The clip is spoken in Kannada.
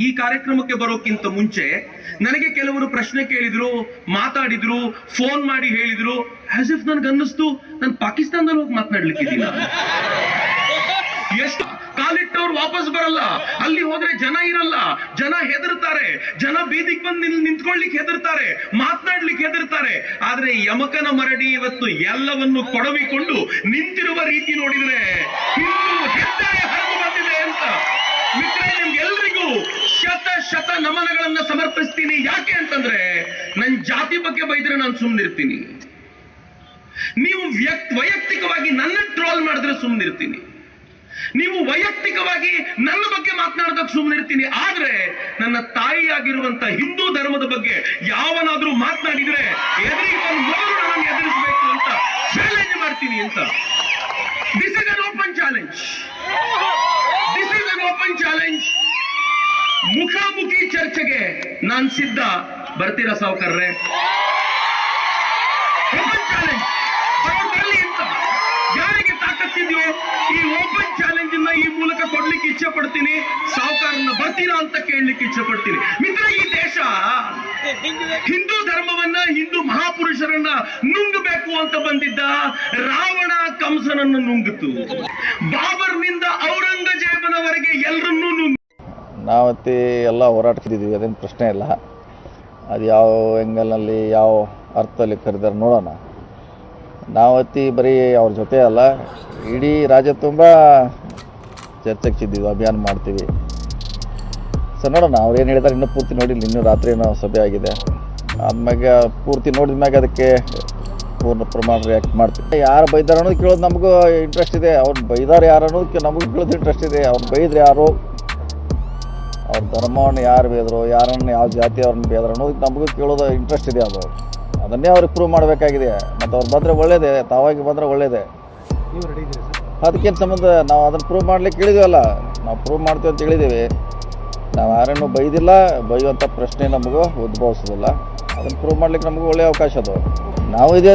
ಈ ಕಾರ್ಯಕ್ರಮಕ್ಕೆ ಬರೋಕ್ಕಿಂತ ಮುಂಚೆ ನನಗೆ ಕೆಲವರು ಪ್ರಶ್ನೆ ಕೇಳಿದ್ರು, ಮಾತಾಡಿದ್ರು, ಫೋನ್ ಮಾಡಿ ಹೇಳಿದ್ರು. ಆಸ್ ಇಫ್ ನನ್ಗೆ ಅನ್ನಿಸ್ತು ನಾನು ಪಾಕಿಸ್ತಾನದಲ್ಲಿ ಹೋಗಿ ಮಾತನಾಡ್ಲಿಕ್ಕಿದ್ದೀನ. ಎಷ್ಟು ಕಾಲಿಟ್ಟವ್ರು ವಾಪಸ್ ಬರಲ್ಲ, ಅಲ್ಲಿ ಹೋದ್ರೆ ಜನ ಇರಲ್ಲ, ಜನ ಹೆದರ್ತಾರೆ, ಜನ ಬೀದಿಗೆ ಬಂದು ನಿಂತ್ಕೊಳ್ಳಿಕ್ಕೆ ಹೆದರ್ತಾರೆ, ಮಾತನಾಡ್ಲಿಕ್ಕೆ ಹೆದರ್ತಾರೆ. ಆದ್ರೆ ಯಮಕನ ಮರಡಿ ಇವತ್ತು ಎಲ್ಲವನ್ನು ಕೊಡವಿಕೊಂಡು ನಿಂತಿರುವ ರೀತಿ ನೋಡಿದ್ರೆ ಹಿಂದೂ ಹೆದ್ದಾರಿ ಹರಿದು ಬಂದಿದೆ ಅಂತ. ಮಿತ್ರರೇ, ನಿಮ್ಗೆಲ್ರಿಗೂ ಶತ ನಮನಗಳನ್ನ ಸಮರ್ಪಿಸ್ತೀನಿ. ಯಾಕೆ ಅಂತಂದ್ರೆ ನನ್ ಜಾತಿ ಬಗ್ಗೆ ಬೈದ್ರೆ ನಾನು ಸುಮ್ಮನಿರ್ತೀನಿ, ನೀವು ವೈಯಕ್ತಿಕವಾಗಿ ನನ್ನ ಟ್ರೋಲ್ ಮಾಡಿದ್ರೆ ಸುಮ್ಮನಿರ್ತೀನಿ, ನೀವು ವೈಯಕ್ತಿಕವಾಗಿ ನನ್ನ ಬಗ್ಗೆ ಮಾತನಾಡೋದಕ್ಕೆ ಸುಮ್ಮನಿರ್ತೀನಿ. ಆದ್ರೆ ನನ್ನ ತಾಯಿಯಾಗಿರುವಂತ ಹಿಂದೂ ಧರ್ಮದ ಬಗ್ಗೆ ಯಾವನಾದ್ರೂ ಮಾತನಾಡಿದ್ರೆ ಎದುರಿಗೆ ಬಂದು ಮೊದಲು ನನ್ನನ್ನು ಎದುರಿಸಬೇಕು ಅಂತ ಚಾಲೆಂಜ್ ಮಾಡ್ತೀನಿ ಅಂತ. This is an open challenge, this is an open challenge. ಮುಖಾಮುಖಿ ಚರ್ಚೆಗೆ ನಾನ್ ಸಿದ್ಧ. ಬರ್ತೀರಾ ಸಾವುಕಾರ್ರೆ? ಓಪನ್ ಚಾಲೆಂಜ್ ಬರಲಿ ಅಂತ ಯಾರಿಗೆ ತಾಕತ್ತಿದೆಯೋ ಈ ಓಪನ್ ಚಾಲೆಂಜ್ ಅನ್ನ ಈ ಮೂಲಕ ಕೊಡ್ಲಿಕ್ಕೆ ಇಚ್ಛೆ ಪಡ್ತೀನಿ. ಸಾವುಕಾರನ್ನ ಬರ್ತೀರಾ ಅಂತ ಕೇಳಲಿಕ್ಕೆ ಇಚ್ಛೆ ಪಡ್ತೀನಿ. ಮಿತ್ರ, ಈ ದೇಶ ಹಿಂದೂ ಧರ್ಮವನ್ನ, ಹಿಂದೂ ಮಹಾಪುರುಷರನ್ನ ನುಂಗಬೇಕು ಅಂತ ಬಂದಿದ್ದ ರಾವಣ ಕಂಸನನ್ನು ನುಂಗಿತು. ಬಾಬರ್ನಿಂದ ಔರಂಗಜೇಬನವರೆಗೆ ಎಲ್ಲರನ್ನೂ ನಾವತ್ತಿ ಎಲ್ಲ ಹೋರಾಡ್ತಿದ್ದೀವಿ, ಅದೇನು ಪ್ರಶ್ನೆ ಇಲ್ಲ. ಅದು ಯಾವ ಆ್ಯಂಗಲ್ನಲ್ಲಿ ಯಾವ ಅರ್ಥದಲ್ಲಿ ಕರೆದಾರೆ ನೋಡೋಣ. ನಾವತ್ತಿ ಬರೀ ಅವ್ರ ಜೊತೆ ಅಲ್ಲ, ಇಡೀ ರಾಜ್ಯ ತುಂಬ ಚರ್ಚೆಗಿದ್ದೀವಿ, ಅಭಿಯಾನ ಮಾಡ್ತೀವಿ. ಸೊ ನೋಡೋಣ ಅವ್ರು ಏನು ಹೇಳಿದಾರೆ. ಇನ್ನೂ ಪೂರ್ತಿ ನೋಡಿಲ್ಲ, ಇನ್ನೂ ರಾತ್ರಿ ಏನೋ ಸಭೆ ಆಗಿದೆ. ಆದ್ಮ್ಯಾಗ ಪೂರ್ತಿ ನೋಡಿದ ಮ್ಯಾಗ ಅದಕ್ಕೆ ಪೂರ್ಣ ಪ್ರಮಾಣ ರಿಯಾಕ್ಟ್ ಮಾಡ್ತೀವಿ. ಯಾರು ಬೈದಾರ ಅನ್ನೋದು ಕೇಳೋದು ನಮಗೂ ಇಂಟ್ರೆಸ್ಟ್ ಇದೆ, ಅವ್ರು ಬೈದಾರೆ ಯಾರು ಅನ್ನೋದಕ್ಕೆ ನಮಗೂ ಕೇಳೋದು ಇಂಟ್ರೆಸ್ಟ್ ಇದೆ. ಅವ್ರು ಬೈದ್ರೆ ಯಾರು, ಅವ್ರ ಧರ್ಮವನ್ನು ಯಾರು ಬೇದರು, ಯಾರನ್ನು ಯಾವ ಜಾತಿ ಅವ್ರನ್ನ ಬೇದರು ಅನ್ನೋದಕ್ಕೆ ನಮಗೂ ಕೇಳೋದು ಇಂಟ್ರೆಸ್ಟ್ ಇದೆ. ಅದನ್ನೇ ಅವ್ರಿಗೆ ಪ್ರೂವ್ ಮಾಡಬೇಕಾಗಿದೆ. ಮತ್ತು ಅವ್ರು ಬಂದರೆ ಒಳ್ಳೇದೇ, ತಾವಾಗಿ ಬಂದರೆ ಒಳ್ಳೇದೇ. ಅದಕ್ಕೇನು ಸಂಬಂಧ? ನಾವು ಅದನ್ನು ಪ್ರೂವ್ ಮಾಡ್ಲಿಕ್ಕೆ ಹೇಳಿದ್ವಲ್ಲ, ನಾವು ಪ್ರೂವ್ ಮಾಡ್ತೀವಿ ಅಂತ ಹೇಳಿದ್ದೀವಿ. ನಾವು ಯಾರನ್ನು ಬೈದಿಲ್ಲ, ಬೈಯುವಂಥ ಪ್ರಶ್ನೆ ನಮಗೂ ಉದ್ಭವಿಸೋದಿಲ್ಲ. ಅದನ್ನು ಪ್ರೂವ್ ಮಾಡ್ಲಿಕ್ಕೆ ನಮಗೂ ಒಳ್ಳೆಯ ಅವಕಾಶ ಅದು. ನಾವು ಇದೆ